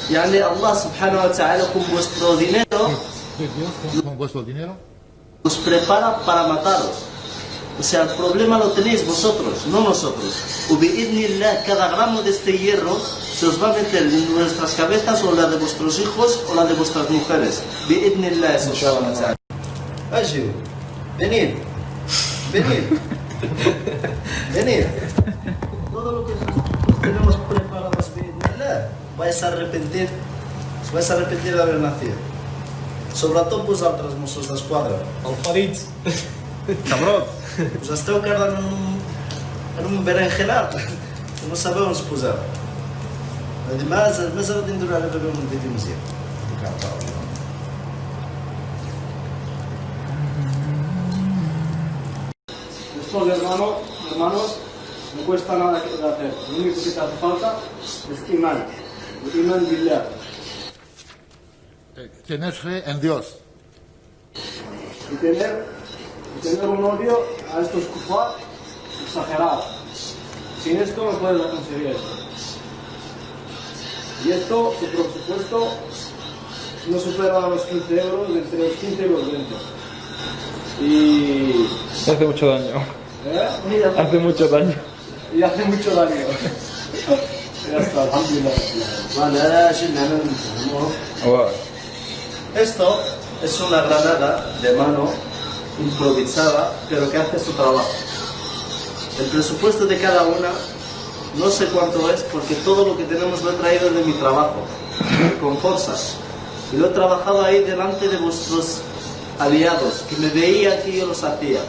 Yani Allah subhanahu wa ta'ala con vuestro dinero Que Dios con vuestro dinero os prepara para mataros. O sea, el problema lo tenéis vosotros, no nosotros. Ubi'idnillah, cada gramo de este hierro se os va a meter en nuestras cabezas o la de vuestros hijos o la de vuestras mujeres. Bi'idnillah, subhanahu wa ta'ala. Ajiu, venid, venid, venid. Todo lo que nosotros tenemos preparado es bi'idnillah. Vais a arrepentir de haber nacido. Sobretot vosaltres, Mossos d'Esquadra. El ferits. Cabró. Us esteu quedant en un berenjenal que no sabeu on posar. Además, més ara tindrà a veure un divisió. Esto, hermanos, no cuesta nada de hacer. Lo único que te hace falta es imán. Imán billah. tener fe en Dios. Y tener un odio a estos kufar exagerado. Sin esto no puedes conseguir esto. Y esto, su presupuesto, no supera los 15 euros, entre los 15 y los 20. Y... Hace mucho daño. Hace mucho daño. Y hace mucho daño. Ya está, alhamdulillah. Vale, ahora sí, Wow. esto es una granada de mano improvisada, pero que hace su trabajo. El presupuesto de cada una, no sé cuánto es, porque todo lo que tenemos lo he traído de mi trabajo, con fuerzas. Y lo he trabajado ahí delante de vuestros aliados, que me veían que yo los hacía.